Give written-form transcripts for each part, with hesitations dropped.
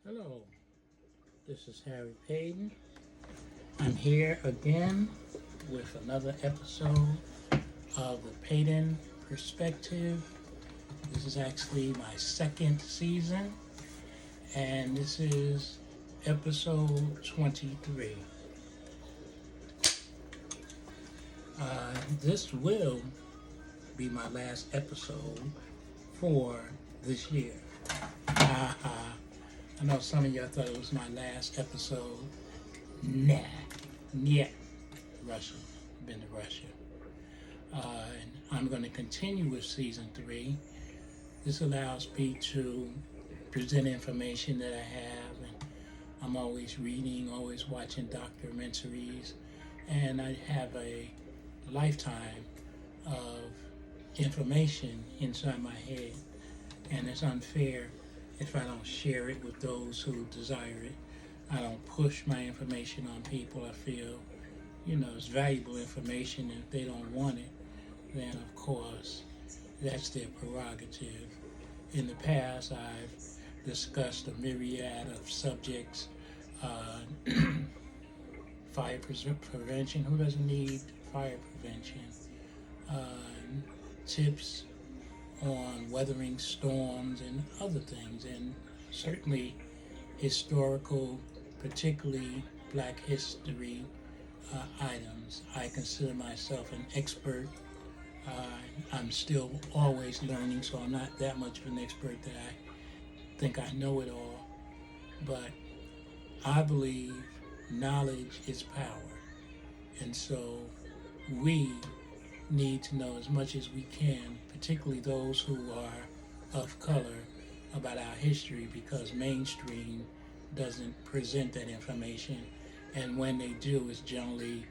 Hello, this is Harry Paden. I'm here again with another episode of the Paden Perspective. This is actually my second season, and this is episode 23. This will be my last episode for this year. I know some of y'all thought it was my last episode. Nah, yeah, Russia, been to Russia. And I'm going to continue with season 3. This allows me to present information that I have, and I'm always reading, always watching documentaries, and I have a lifetime of information inside my head, and it's unfair if I don't share it with those who desire it. I don't push my information on people. I feel, it's valuable information. If they don't want it, then of course, that's their prerogative. In the past, I've discussed a myriad of subjects. Fire prevention. Who doesn't need fire prevention? Tips on weathering storms and other things, and certainly historical, particularly Black history items. I consider myself an expert. I'm still always learning, so I'm not that much of an expert that I think I know it all. But I believe knowledge is power. And so we need to know as much as we can, particularly those who are of color, about our history, because mainstream doesn't present that information, and when they do, it's generally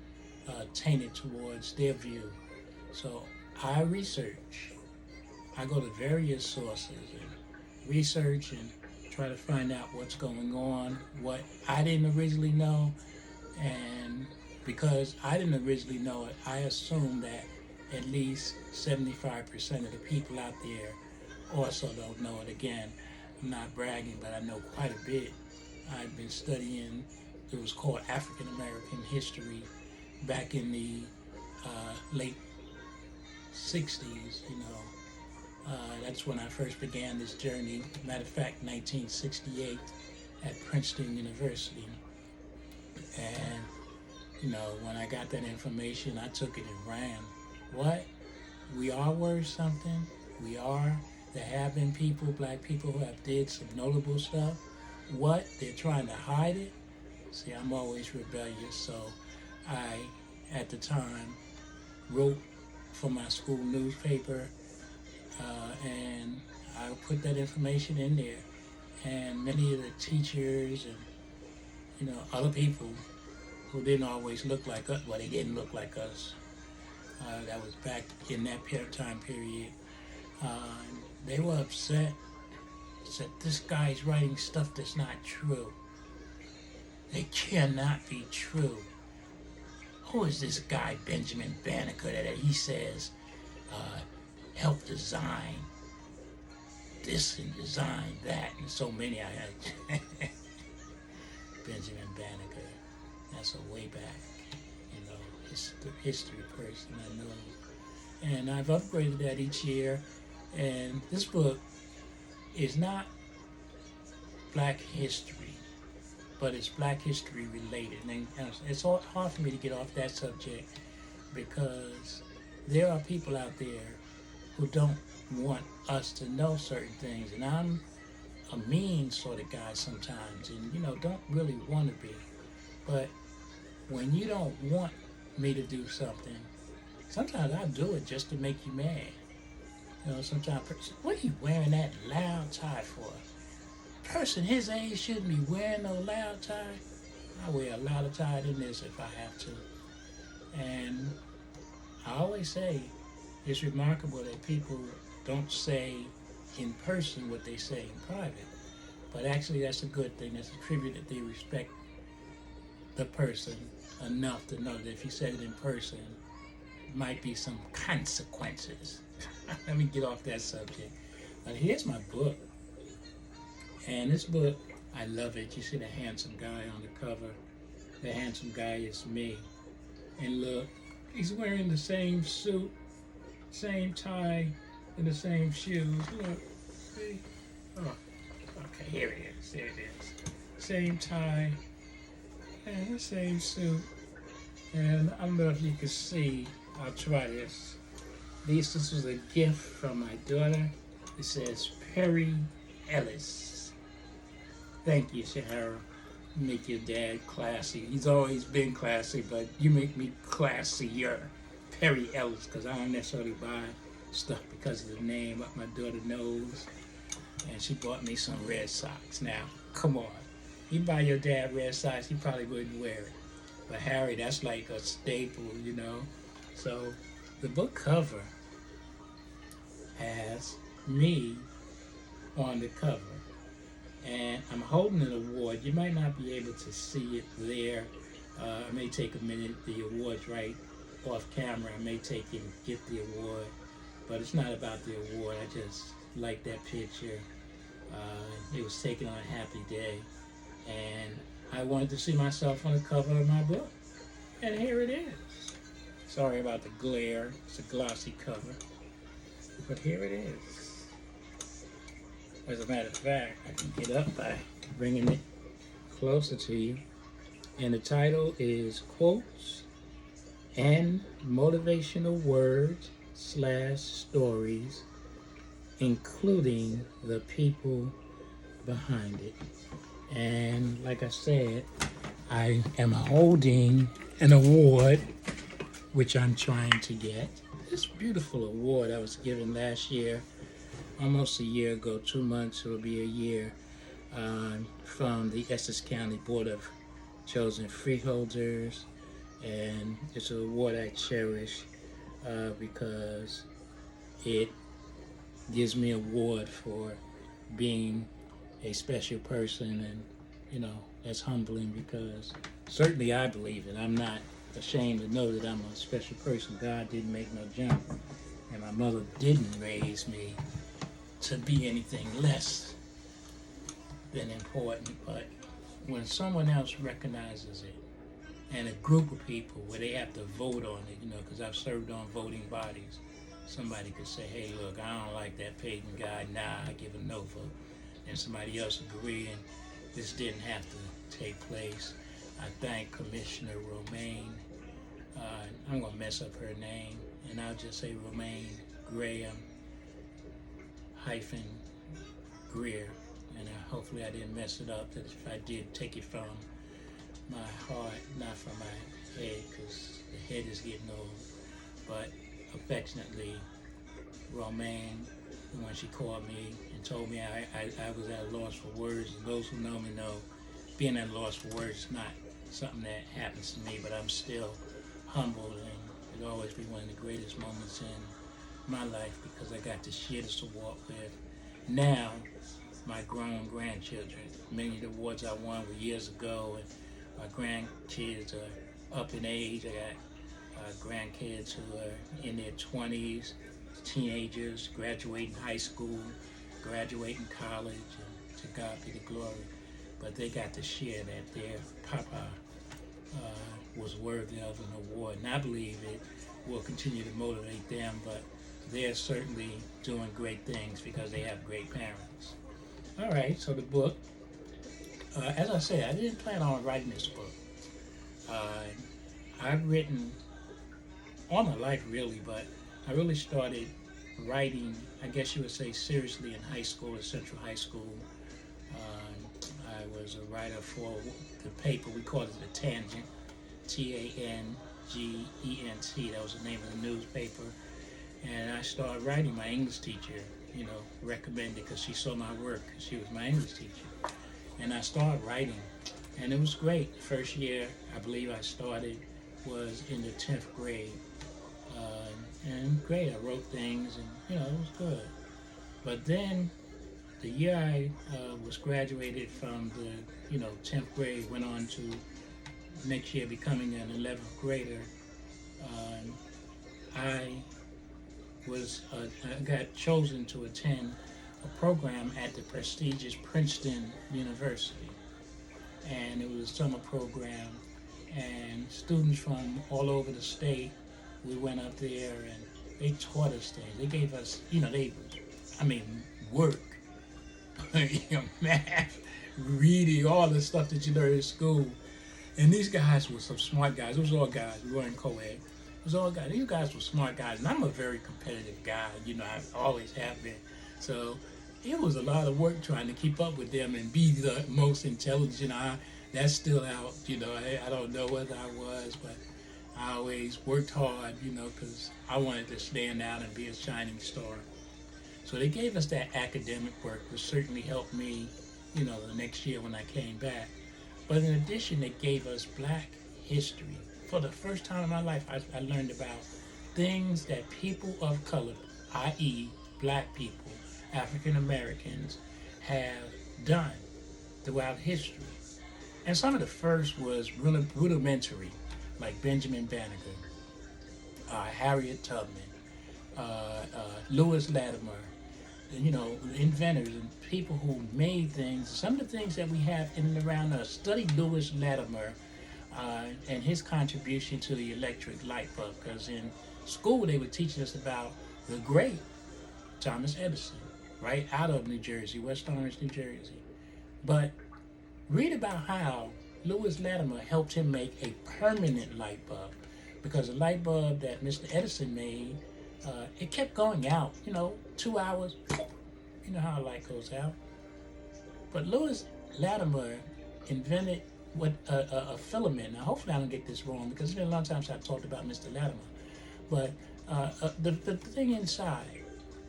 tainted towards their view. So I research. I go to various sources and research and try to find out what's going on, what I didn't originally know, and because I didn't originally know it, I assume that at least 75% of the people out there also don't know it. Again, I'm not bragging, but I know quite a bit. I've been studying, it was called African American history back in the late 60s, that's when I first began this journey. Matter of fact, 1968 at Princeton University. And, when I got that information, I took it and ran. What? We are worth something. We are. There have been people, Black people, who have did some notable stuff. What? They're trying to hide it? See, I'm always rebellious, so I, at the time, wrote for my school newspaper, and I put that information in there. And many of the teachers and, other people who didn't always look like us, well, they didn't look like us. That was back in that time period. They were upset. Said, this guy's writing stuff that's not true. They cannot be true. Who is this guy, Benjamin Banneker, that he says helped design this and design that, and so many I had. Benjamin Banneker, that's a way back, history person I know. And I've upgraded that each year, and this book is not Black history, but it's Black history related. And it's hard for me to get off that subject because there are people out there who don't want us to know certain things, and I'm a mean sort of guy sometimes, and don't really want to be. But when you don't want me to do something, sometimes I do it just to make you mad. Sometimes, what are you wearing that loud tie for? A person his age shouldn't be wearing no loud tie. I wear a louder tie than this if I have to. And I always say, it's remarkable that people don't say in person what they say in private. But actually, that's a good thing. That's a tribute that they respect the person enough to know that if you said it in person, might be some consequences. Let me get off that subject. But here's my book. And this book I love it. You see the handsome guy on the cover. The handsome guy is me. And look, he's wearing the same suit, same tie, and the same shoes. Look, see? Oh, okay, here it is. There it is. Same tie and the same suit. And I don't know if you can see. I'll try this. This was a gift from my daughter. It says Perry Ellis. Thank you, Shahara. You make your dad classy. He's always been classy, but you make me classier. Perry Ellis, because I don't necessarily buy stuff because of the name, but my daughter knows. And she bought me some red socks. Now, come on. You buy your dad red socks, he probably wouldn't wear it. But Harry, that's like a staple, you know. So the book cover has me on the cover. And I'm holding an award. You might not be able to see it there. I may take a minute. The award's right off camera. I may take it and get the award. But it's not about the award. I just like that picture. It was taken on a happy day. And I wanted to see myself on the cover of my book. And here it is. Sorry about the glare. It's a glossy cover. But here it is. As a matter of fact, I can get up by bringing it closer to you. And the title is Quotes and Motivational Words / Stories, including the people behind it. And like I said, I am holding an award, which I'm trying to get. This beautiful award I was given last year, almost a year ago, 2 months, it'll be a year, from the Essex County Board of Chosen Freeholders. And it's an award I cherish because it gives me an award for being a special person, and you know, that's humbling because certainly I believe it. I'm not ashamed to know that I'm a special person. God didn't make no junk, and my mother didn't raise me to be anything less than important. But when someone else recognizes it, and a group of people where they have to vote on it, you know, because I've served on voting bodies, somebody could say, hey, look, I don't like that Paden guy, nah, I give a no vote. And somebody else agree, and this didn't have to take place. I thank Commissioner Romaine. I'm going to mess up her name, and I'll just say Romaine Graham hyphen Greer. And hopefully I didn't mess it up. That if I did, take it from my heart, not from my head, because the head is getting old. But affectionately, Romaine, when she called me and told me I was at a loss for words, and those who know me know being at a loss for words is not something that happens to me, but I'm still humbled, and it'll always be one of the greatest moments in my life because I got to share this award with now my grown grandchildren. Many of the awards I won were years ago, and my grandkids are up in age. I got grandkids who are in their 20s, teenagers, graduating high school, graduating college, and to God be the glory. But they got to share that their papa was worthy of an award. And I believe it will continue to motivate them, but they're certainly doing great things because they have great parents. All right, so the book, as I said, I didn't plan on writing this book. I've written all my life really, but I really started writing, I guess you would say, seriously in high school, at Central High School. I was a writer for the paper, we called it The Tangent, Tangent. That was the name of the newspaper. And I started writing. My English teacher, you know, recommended because she saw my work. She was my English teacher. And I started writing, and it was great. The first year, I believe I started, was in the 10th grade. And great, I wrote things, and you know, it was good. But then, the year I was graduated from the 10th grade, went on to next year becoming an 11th grader. I got chosen to attend a program at the prestigious Princeton University. And it was a summer program, and students from all over the state, we went up there and they taught us things. They gave us, work, math, reading, all the stuff that you learn in school. And these guys were some smart guys. It was all guys. We weren't co-ed. It was all guys. These guys were smart guys. And I'm a very competitive guy. I always have been. So it was a lot of work trying to keep up with them and be the most intelligent. That's still out. I don't know whether I was, but I always worked hard, because I wanted to stand out and be a shining star. So they gave us that academic work, which certainly helped me, the next year when I came back. But in addition, they gave us Black history. For the first time in my life, I learned about things that people of color, i.e. Black people, African Americans, have done throughout history. And some of the first was rudimentary, like Benjamin Banneker, Harriet Tubman, Lewis Latimer, inventors and people who made things. Some of the things that we have in and around us. Study Lewis Latimer and his contribution to the electric light bulb, because in school they were teaching us about the great Thomas Edison, right out of New Jersey, West Orange, New Jersey. But read about how Lewis Latimer helped him make a permanent light bulb, because the light bulb that Mr. Edison made, it kept going out, 2 hours, you know how a light goes out. But Lewis Latimer invented what a filament. Now, hopefully I don't get this wrong, because it's been a long time since I talked about Mr. Latimer. But the thing inside,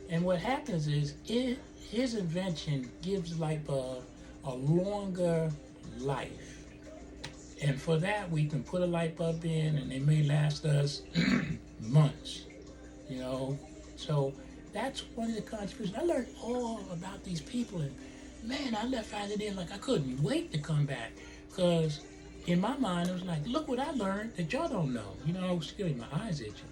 and what happens is his invention gives the light bulb a longer life. And for that, we can put a light bulb in, and it may last us months, So that's one of the contributions. I learned all about these people, and man, I left out of there like I couldn't wait to come back, because in my mind it was like, look what I learned that y'all don't know. I was getting my eyes itching.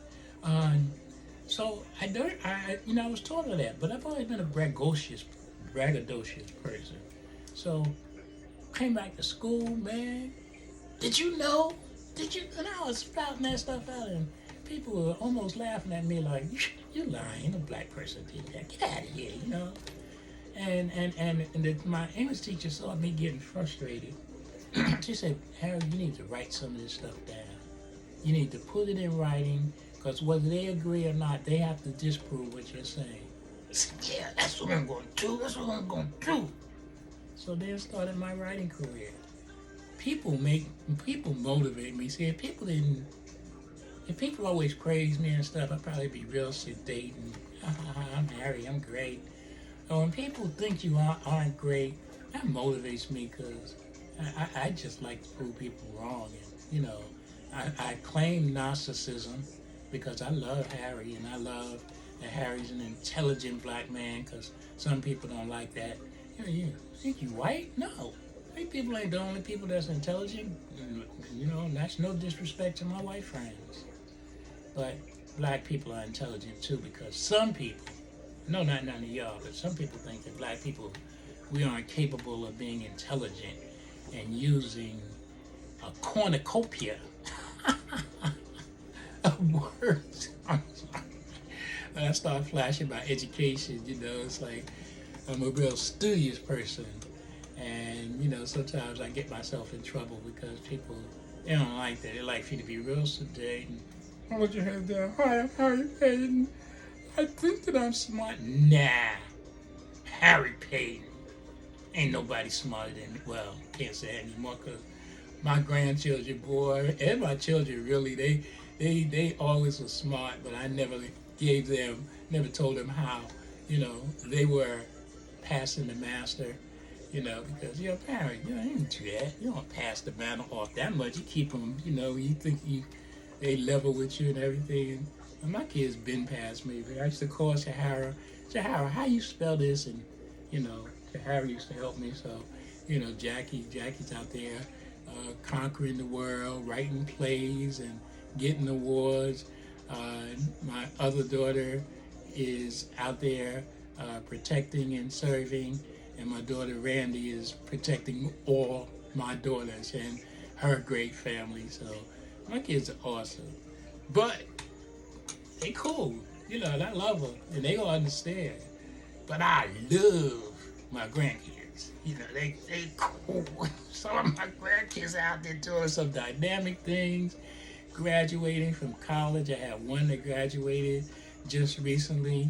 So I was taught of that, but I've always been a braggadocious person. So came back to school, man. Did you know? And I was spouting that stuff out, and people were almost laughing at me like, "You're lying. A Black person did that. Get out of here," And my English teacher saw me getting frustrated. She said, "Harry, you need to write some of this stuff down. You need to put it in writing, because whether they agree or not, they have to disprove what you're saying." I said, "Yeah, that's what I'm going to do. That's what I'm going to do." So then started my writing career. People motivate me. See, if people always praise me and stuff, I'd probably be real sedate and I'm Harry, I'm great. But when people think you aren't great, that motivates me, because I just like to prove people wrong. And I claim narcissism because I love Harry, and I love that Harry's an intelligent Black man, because some people don't like that. You think you white? No. White people ain't the only people that's intelligent. That's no disrespect to my white friends. But Black people are intelligent too, because some people, no, not none of y'all, but some people think that Black people, we aren't capable of being intelligent and using a cornucopia of words. I'm sorry. When I start flashing my education, it's like I'm a real studious person. And, sometimes I get myself in trouble because people, they don't like that. They like for you to be real sedate and hold your head down. Hi, how are you, Paden? I think that I'm smart. Nah. Harry Paden. Ain't nobody smarter than, well, can't say that anymore, because my grandchildren, boy, and my children really, they always were smart, but I never told them how, they were passing the master. Because you're a parent, you don't do that. You don't pass the mantle off that much. You keep them, you think they level with you and everything. And my kids been past me. I used to call Shahara, how you spell this? And, Shahara used to help me. So, Jackie's out there conquering the world, writing plays and getting awards. My other daughter is out there protecting and serving, and my daughter Randy is protecting all my daughters and her great family. So my kids are awesome, but they cool, you know, and I love them, and they don't understand. But I love my grandkids. You know, they cool. Some of my grandkids out there doing some dynamic things, graduating from college. I have one that graduated just recently.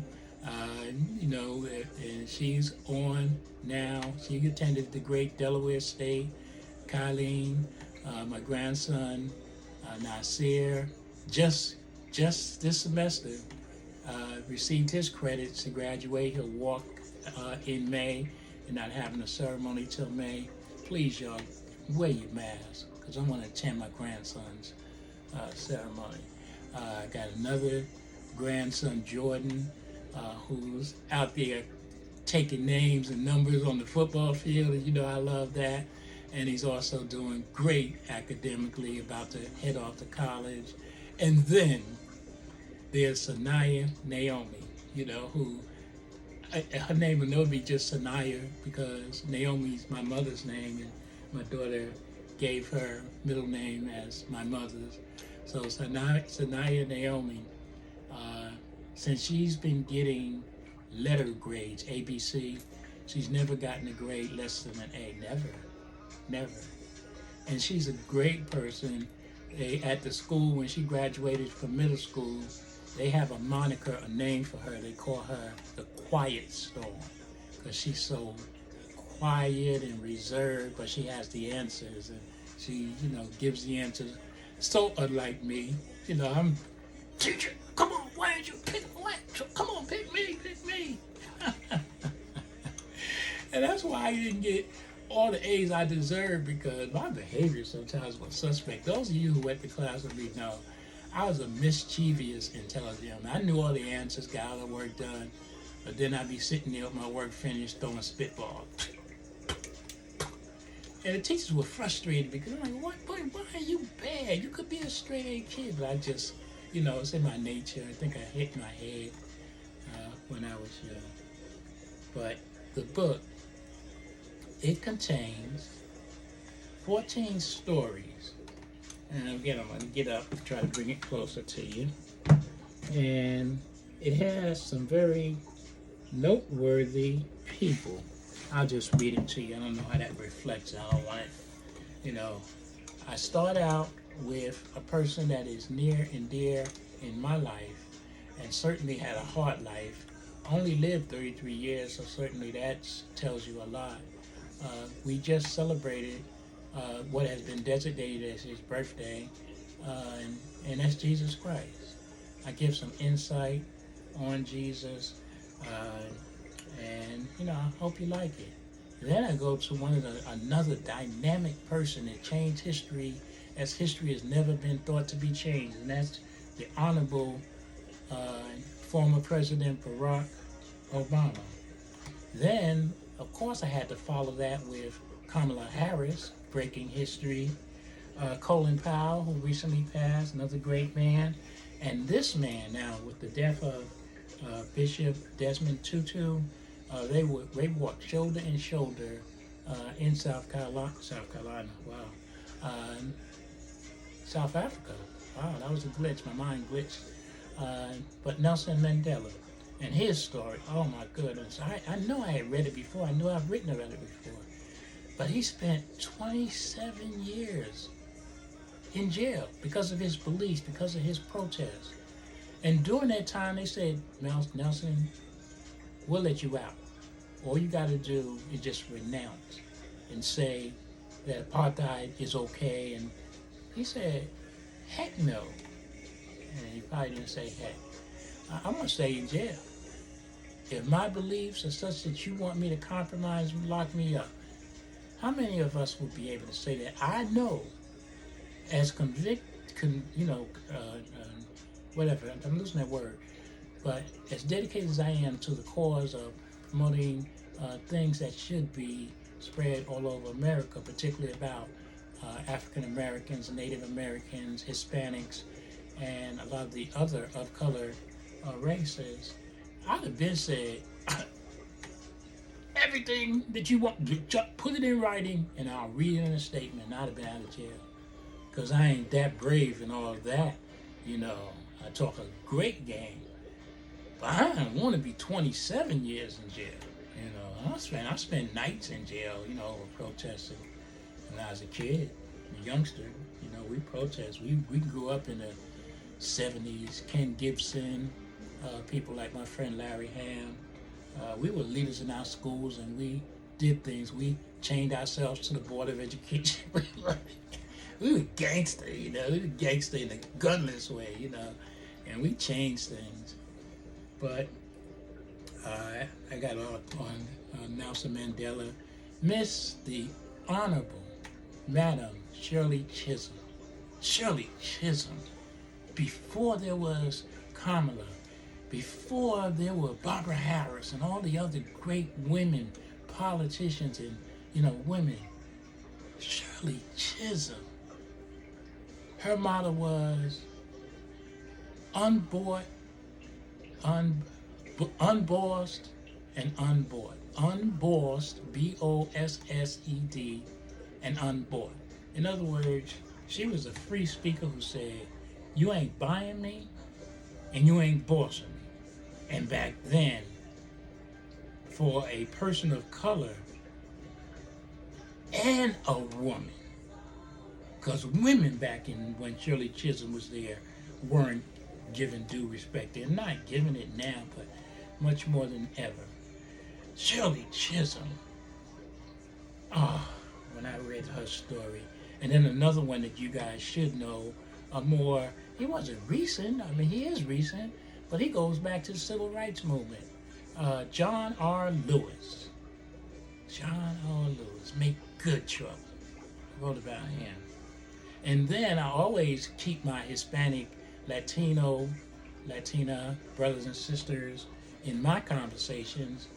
You know, and she's on now. She attended the great Delaware State. Colleen, my grandson, Nasir, just this semester, received his credits to graduate. He'll walk in May and not having a ceremony till May. Please, y'all, wear your mask because I want to attend my grandson's ceremony. I got another grandson, Jordan, who's out there taking names and numbers on the football field, and you know I love that. And he's also doing great academically, about to head off to college. And then there's Sanaya Naomi, you know, who her name would never be just Sanaya because Naomi's my mother's name, and my daughter gave her middle name as my mother's. So Sanaya Naomi, since she's been getting letter grades, ABC, she's never gotten a grade less than an A, never. And she's a great person. At the school, when she graduated from middle school, they have a moniker, a name for her. They call her the Quiet Storm because she's so quiet and reserved, but she has the answers, and she, you know, gives the answers. So unlike me, you know, I'm teacher. Come on, why did you pick what? Come on, pick me. And that's why I didn't get all the A's I deserve, because my behavior sometimes was suspect. Those of you who went to class with me know I was a mischievous intelligent. I knew all the answers, got all the work done, but then I'd be sitting there with my work finished, throwing spitballs. And the teachers were frustrated because I'm like, what, boy, why are you bad? You could be a straight A kid. But I just, you know, it's in my nature. I think I hit my head when I was young. But the book, it contains 14 stories. And again, I'm going to get up and try to bring it closer to you. And it has some very noteworthy people. I'll just read it to you. I don't know how that reflects. I don't want it, you know. I start out with a person that is near and dear in my life, and certainly had a hard life. Only lived 33 years, so certainly that tells you a lot. We just celebrated what has been designated as his birthday, and that's Jesus Christ. I give some insight on Jesus, and you know, I hope you like it. Then I go to another dynamic person that changed history as history has never been thought to be changed, and that's the Honorable former President Barack Obama. Then, of course, I had to follow that with Kamala Harris, breaking history. Colin Powell, who recently passed, another great man. And this man, now, with the death of Bishop Desmond Tutu, they walked shoulder in shoulder in South Carolina, South Africa. Wow, that was a glitch. My mind glitched. But Nelson Mandela and his story, oh my goodness. I know I had read it before. I knew I've written about it before. But he spent 27 years in jail because of his beliefs, because of his protests. And during that time, they said, Nelson, we'll let you out. All you got to do is just renounce and say that apartheid is okay. And he said, heck no. And he probably didn't say heck. I'm going to stay in jail. If my beliefs are such that you want me to compromise and lock me up, how many of us would be able to say that? I know, as whatever, I'm losing that word, but as dedicated as I am to the cause of promoting things that should be spread all over America, particularly about African Americans, Native Americans, Hispanics, and a lot of the other of color races, I'd have been said, everything that you want, just put it in writing, and I'll read it in a statement. And I'd have been out of jail. Because I ain't that brave and all that. You know, I talk a great game. But I don't want to be 27 years in jail. You know, I spent nights in jail, you know, protesting when I was a kid, a youngster. You know, we protest. We grew up in the 70s. Ken Gibson, people like my friend Larry Ham. We were leaders in our schools, and we did things. We chained ourselves to the Board of Education. We were gangster, you know. We were gangster in a gunless way, you know. And we changed things. But I got on Nelson Mandela. Miss the Honorable Madam Shirley Chisholm. Shirley Chisholm. Before there was Kamala, before there were Barbara Harris and all the other great women, politicians and, you know, women, Shirley Chisholm, her motto was unbossed and unbought. Unbossed, B-O-S-S-E-D, and unbought. In other words, she was a free speaker who said, you ain't buying me and you ain't bossing me. And back then, for a person of color and a woman, because women back in when Shirley Chisholm was there weren't given due respect. They're not giving it now, but much more than ever. Shirley Chisholm. When I read her story. And then another one that you guys should know, he wasn't recent. I mean, he is recent, but he goes back to the Civil Rights Movement. John R. Lewis. John R. Lewis. Make good trouble. I wrote about him. And then I always keep my Hispanic, Latina brothers and sisters in my conversations.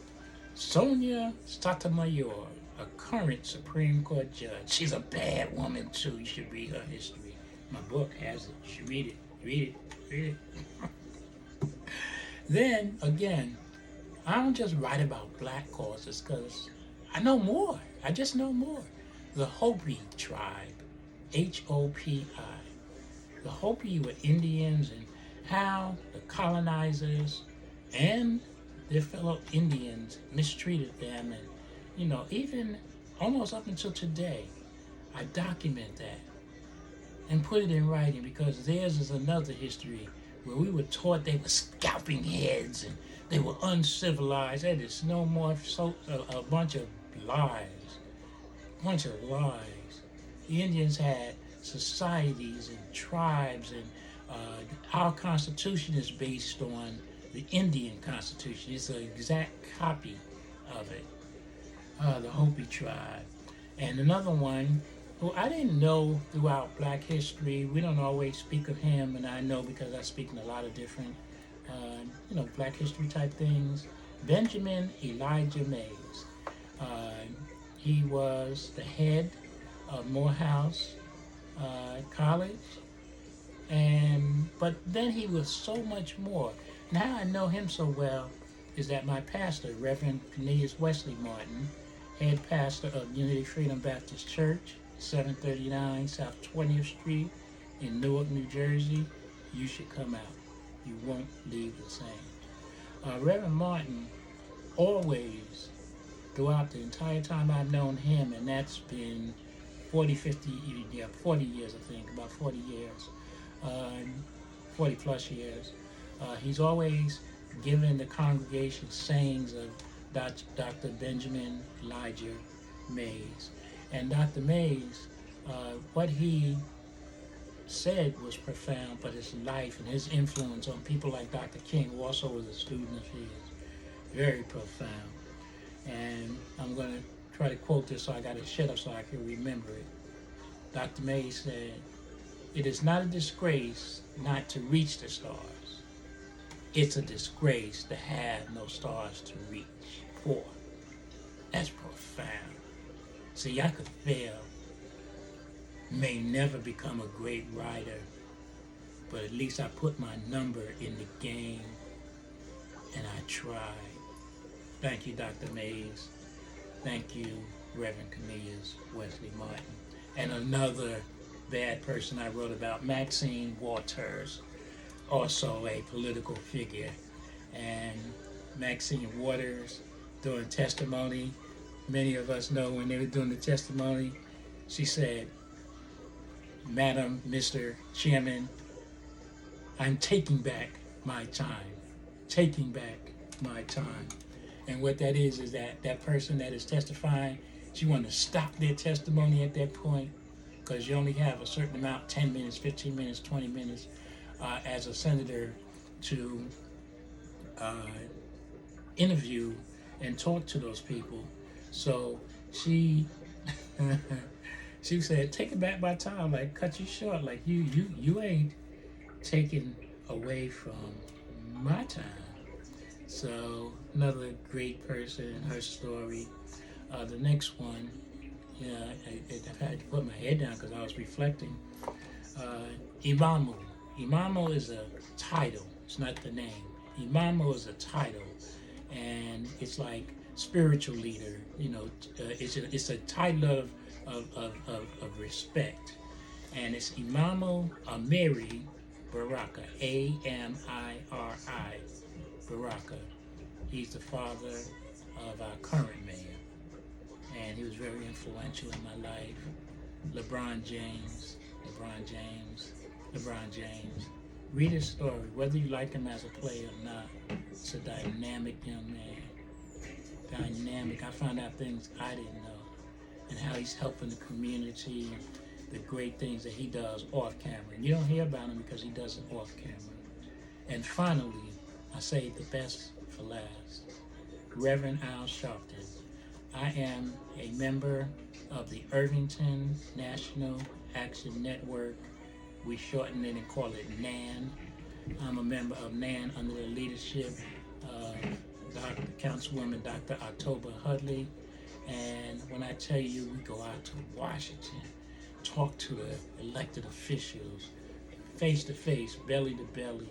Sonia Sotomayor, a current Supreme Court judge. She's a bad woman too. You should read her history. My book has it. You should read it. Read it. Then again, I don't just write about black causes because I know more. I just know more. The Hopi tribe, H-O-P-I. The Hopi were Indians, and how the colonizers and their fellow Indians mistreated them, and, you know, even almost up until today, I document that and put it in writing because theirs is another history where we were taught they were scalping heads and they were uncivilized. That is no more a bunch of lies. The Indians had societies and tribes, and our Constitution is based on the Indian Constitution. It's an exact copy of it. The Hopi tribe. And another one who I didn't know throughout Black history. We don't always speak of him, and I know because I speak in a lot of different, Black history type things. Benjamin Elijah Mays. He was the head of Morehouse College, but then he was so much more. Now I know him so well is that my pastor, Reverend Cornelius Wesley Martin, head pastor of Unity Freedom Baptist Church, 739 South 20th Street in Newark, New Jersey. You should come out. You won't leave the same. Reverend Martin always, throughout the entire time I've known him, and that's been 40 years, I think, about 40 years, 40 plus years. He's always given the congregation sayings of Dr. Benjamin Elijah Mays. And Dr. Mays, what he said was profound, but his life and his influence on people like Dr. King, who also was a student of his, very profound. And I'm going to try to quote this, so I got to shut up so I can remember it. Dr. Mays said, "It is not a disgrace not to reach the stars. It's a disgrace to have no stars to reach for." That's profound. See, I could fail, may never become a great writer, but at least I put my number in the game and I tried. Thank you, Dr. Mays. Thank you, Reverend Cornelius Wesley Martin. And another bad person I wrote about, Maxine Waters, also a political figure. And Maxine Waters, during testimony, many of us know when they were doing the testimony, she said, Madam, Mr. Chairman, I'm taking back my time. Taking back my time. And what that is that person that is testifying, she wanted to stop their testimony at that point because you only have a certain amount, 10 minutes, 15 minutes, 20 minutes, as a senator to interview and talk to those people. So she she said, taking back my time, like cut you short, like you ain't taking away from my time. So another great person, her story. The next one, I had to put my head down because I was reflecting. Imamu. Imamu is a title. It's not the name. Imamu is a title, and it's like spiritual leader. It's a title of respect, and it's Imamu Amiri Baraka. Amiri Baraka. He's the father of our current mayor, and he was very influential in my life. LeBron James. Read his story, whether you like him as a player or not. It's a dynamic young man. Dynamic. I found out things I didn't know, and how he's helping the community, and the great things that he does off camera. And you don't hear about him because he does it off camera. And finally, I saved the best for last. Reverend Al Sharpton. I am a member of the Irvington National Action Network. We shorten it and call it NAN. I'm a member of NAN under the leadership of Councilwoman Dr. October Hudley. And when I tell you we go out to Washington, talk to the elected officials, face to face, belly to belly.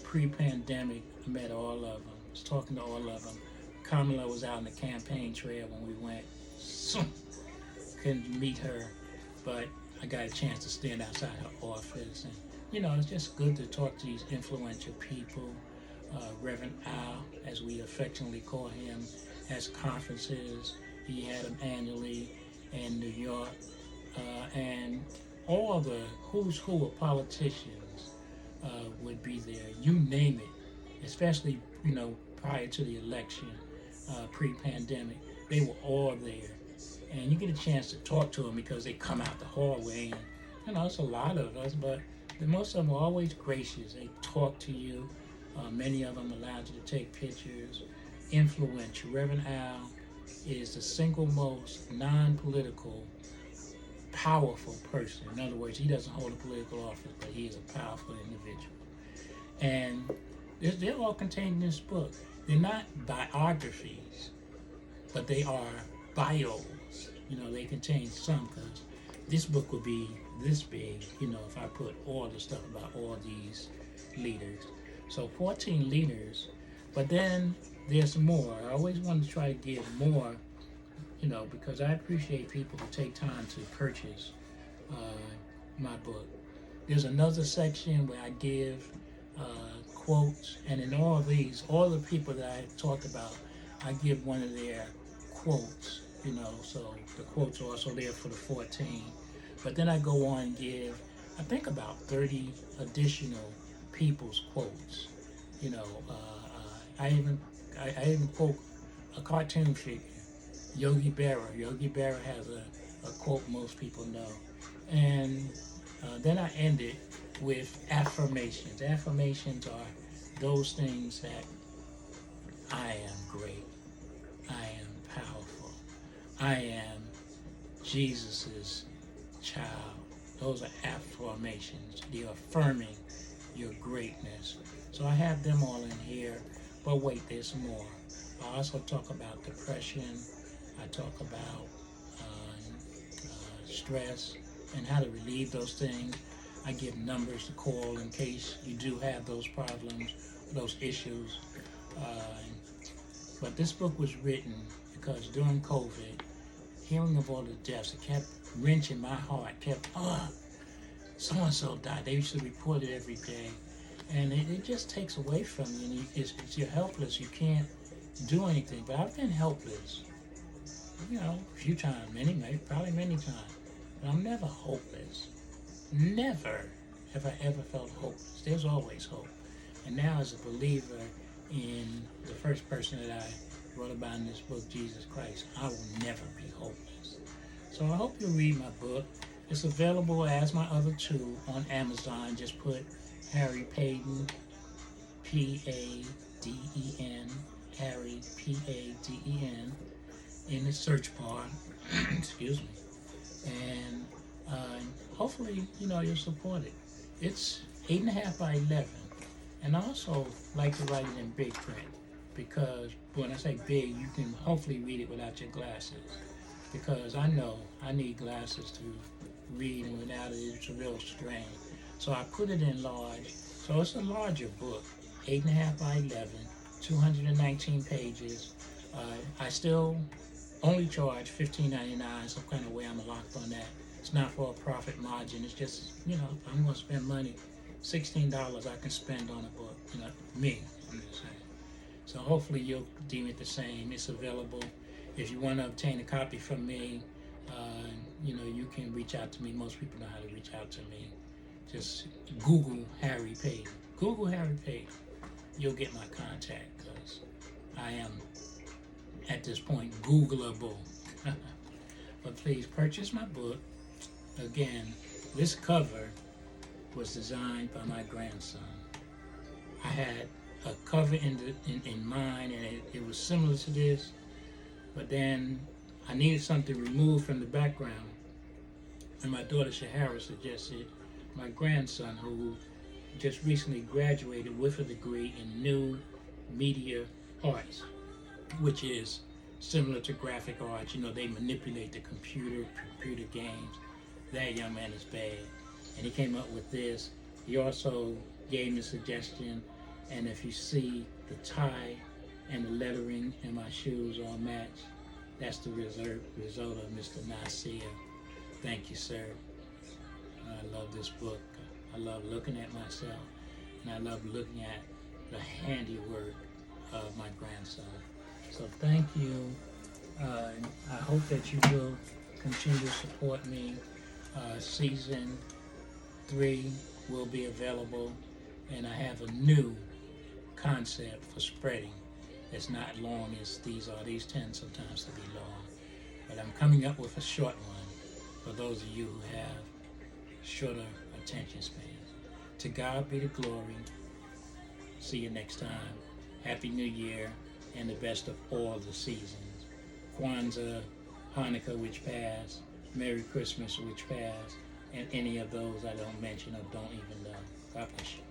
Pre-pandemic, I met all of them. I was talking to all of them. Kamala was out on the campaign trail when we went. Couldn't meet her, but I got a chance to stand outside her office. And, it's just good to talk to these influential people. Reverend Al, as we affectionately call him, has conferences. He had them annually in New York. And all the who's who of politicians would be there. You name it, especially, prior to the election, pre-pandemic, they were all there. And you get a chance to talk to them because they come out the hallway. And, it's a lot of us, but most of them are always gracious. They talk to you. Many of them allowed you to take pictures. Influential. Reverend Al is the single most non-political, powerful person. In other words, he doesn't hold a political office, but he is a powerful individual. And they're all contained in this book. They're not biographies, but they are bios. They contain some, because this book would be this big, if I put all the stuff about all these leaders. So 14 leaders, but then there's more. I always want to try to give more, because I appreciate people who take time to purchase my book. There's another section where I give quotes, and in all these, all the people that I talked about, I give one of their quotes, so the quotes are also there for the 14. But then I go on and give, I think, about 30 additional people's quotes. I even quote a cartoon figure, Yogi Berra. Yogi Berra has a quote most people know. And then I end it with affirmations. Affirmations are those things that I am great, I am powerful, I am Jesus's child. Those are affirmations. They're affirming your greatness. So I have them all in here, but wait, there's more. I also talk about depression. I talk about stress and how to relieve those things. I give numbers to call in case you do have those problems, those issues. But this book was written, it because during COVID, hearing of all the deaths, it kept wrenching my heart, so-and-so died. They used to report it every day. And it just takes away from you, and you're helpless. You can't do anything. But I've been helpless, a few times, probably many times. But I'm never hopeless. Never have I ever felt hopeless. There's always hope. And now, as a believer in the first person that I wrote about in this book, Jesus Christ, I will never be hopeless. So I hope you read my book. It's available as my other two on Amazon. Just put Harry Paden, P-A-D-E-N, Harry, P-A-D-E-N, in the search bar. Excuse me. And hopefully, you'll support it. It's 8.5 by 11. And I also like to write it in big print, because when I say big, you can hopefully read it without your glasses. Because I know I need glasses to read, and without it, it's a real strain. So I put it in large. So it's a larger book, 8.5 by 11, 219 pages. I still only charge $15.99, some kind of way I'm locked on that. It's not for a profit margin. It's just, if I'm going to spend money, $16 I can spend on a book. Me, I'm just saying. So hopefully you'll deem it the same. It's available. If you want to obtain a copy from me, you can reach out to me. Most people know how to reach out to me. Just Google Harry Paden. Google Harry Paden. You'll get my contact, because I am, at this point, Googleable. But please purchase my book. Again, this cover was designed by my grandson. I had a cover in mind, and it was similar to this, but then I needed something removed from the background, and my daughter Shahara suggested my grandson, who just recently graduated with a degree in new media arts, which is similar to graphic arts. They manipulate the computer games. That young man is bad. And he came up with this. He also gave me a suggestion, and if you see the tie and the lettering in my shoes all match, that's the result of Mr. Nasir. Thank you, sir. I love this book. I love looking at myself, and I love looking at the handiwork of my grandson. So thank you. I hope that you will continue to support me. Season 3 will be available, and I have a new concept for spreading. It's not long as these are. These tend sometimes to be long. But I'm coming up with a short one for those of you who have shorter attention spans. To God be the glory. See you next time. Happy New Year, and the best of all the seasons. Kwanzaa, Hanukkah, which passed, Merry Christmas, which passed, and any of those I don't mention or don't even know. God bless you.